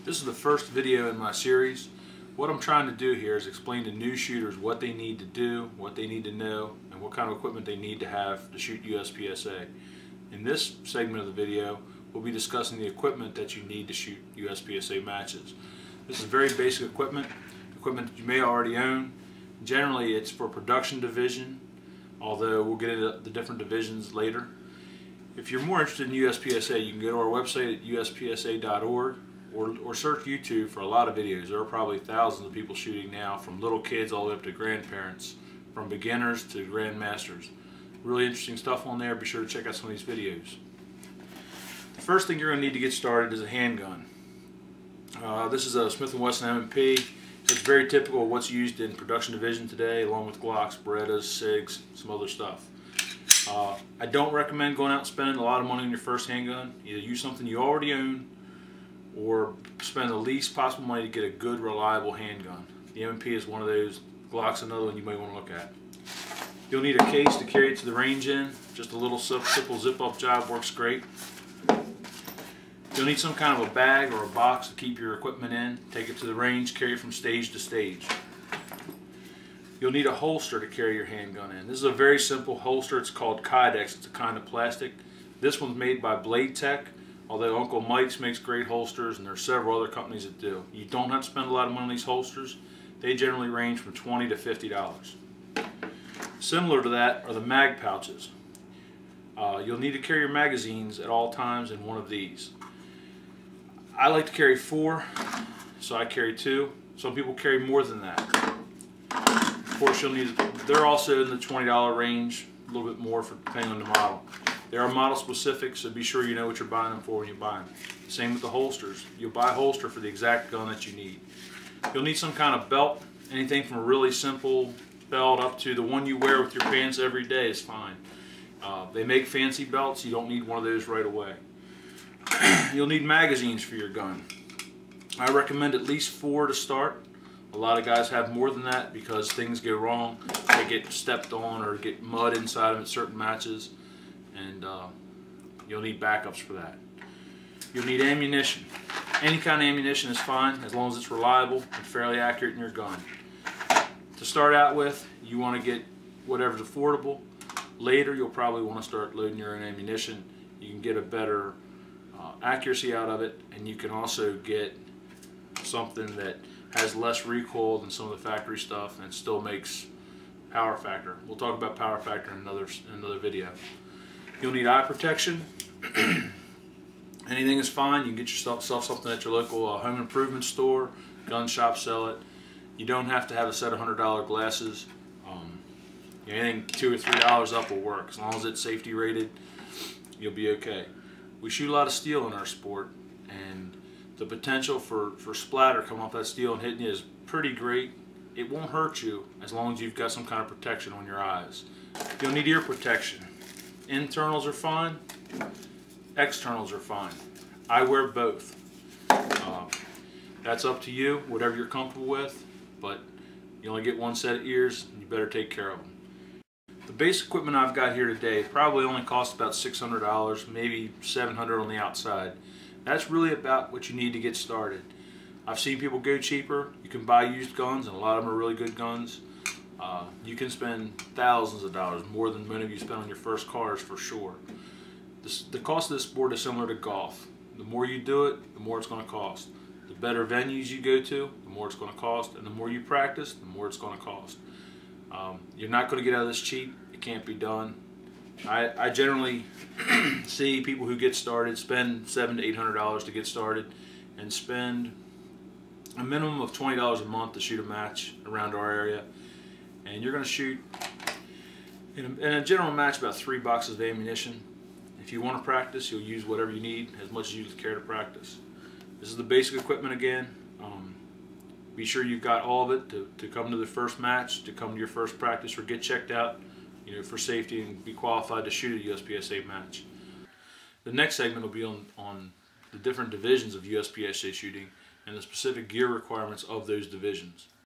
This is the first video in my series. What I'm trying to do here is explain to new shooters what they need to do, what they need to know, and what kind of equipment they need to have to shoot USPSA. In this segment of the video, we'll be discussing the equipment that you need to shoot USPSA matches. This is very basic equipment that you may already own. Generally it's for production division, although we'll get into the different divisions later. If you're more interested in USPSA, you can go to our website at uspsa.org or search YouTube for a lot of videos. There are probably thousands of people shooting now, from little kids all the way up to grandparents, from beginners to grandmasters. Really interesting stuff on there. Be sure to check out some of these videos. The first thing you're going to need to get started is a handgun. This is a Smith & Wesson M&P. It's very typical of what's used in production division today, along with Glocks, Berettas, SIGs, some other stuff. I don't recommend going out and spending a lot of money on your first handgun. Either use something you already own or spend the least possible money to get a good, reliable handgun. The M&P is one of those. Glock's another one you may want to look at. You'll need a case to carry it to the range in. Just a little simple zip-up job works great. You'll need some kind of a bag or a box to keep your equipment in. Take it to the range, carry it from stage to stage. You'll need a holster to carry your handgun in. This is a very simple holster. It's called Kydex. It's a kind of plastic. This one's made by Blade Tech, although Uncle Mike's makes great holsters, and there are several other companies that do. You don't have to spend a lot of money on these holsters. They generally range from $20 to $50. Similar to that are the mag pouches. You'll need to carry your magazines at all times in one of these. I like to carry 4, so I carry 2. Some people carry more than that. Of course, you'll need. They're also in the $20 range, a little bit more for depending on the model. They are model specific, so be sure you know what you're buying them for when you buy them. Same with the holsters. You'll buy a holster for the exact gun that you need. You'll need some kind of belt. Anything from a really simple belt up to the one you wear with your pants every day is fine. They make fancy belts. You don't need one of those right away. You'll need magazines for your gun. I recommend at least 4 to start. A lot of guys have more than that because things go wrong. They get stepped on or get mud inside them at certain matches, and you'll need backups for that. You'll need ammunition. Any kind of ammunition is fine as long as it's reliable and fairly accurate in your gun. To start out with, you want to get whatever's affordable. Later, you'll probably want to start loading your own ammunition. You can get a better accuracy out of it, and you can also get something that has less recoil than some of the factory stuff and still makes power factor. We'll talk about power factor in another video. You'll need eye protection. Anything is fine. You can get yourself something at your local home improvement store, gun shop sell it. You don't have to have a set of $100 glasses. Anything $2 or $3 up will work. As long as it's safety rated, you'll be okay. We shoot a lot of steel in our sport, and the potential for splatter coming off that steel and hitting you is pretty great. It won't hurt you as long as you've got some kind of protection on your eyes. You'll need ear protection. Internals are fine, externals are fine. I wear both. That's up to you, whatever you're comfortable with, but you only get one set of ears, and you better take care of them. The basic equipment I've got here today probably only costs about $600, maybe $700 on the outside. That's really about what you need to get started. I've seen people go cheaper. You can buy used guns, and a lot of them are really good guns. You can spend thousands of dollars, more than many of you spend on your first cars for sure. The cost of this sport is similar to golf. The more you do it, the more it's going to cost. The better venues you go to, the more it's going to cost, and the more you practice, the more it's going to cost. You're not going to get out of this cheap. It can't be done. I generally see people who get started spend $700 to $800 to get started, and spend a minimum of $20 a month to shoot a match around our area. And you're going to shoot in a general match about 3 boxes of ammunition. If you want to practice, you'll use whatever you need, as much as you care to practice. This is the basic equipment again. Be sure you've got all of it to come to the first match, to come to your first practice, or get checked out, for safety, and be qualified to shoot a USPSA match. The next segment will be on the different divisions of USPSA shooting and the specific gear requirements of those divisions.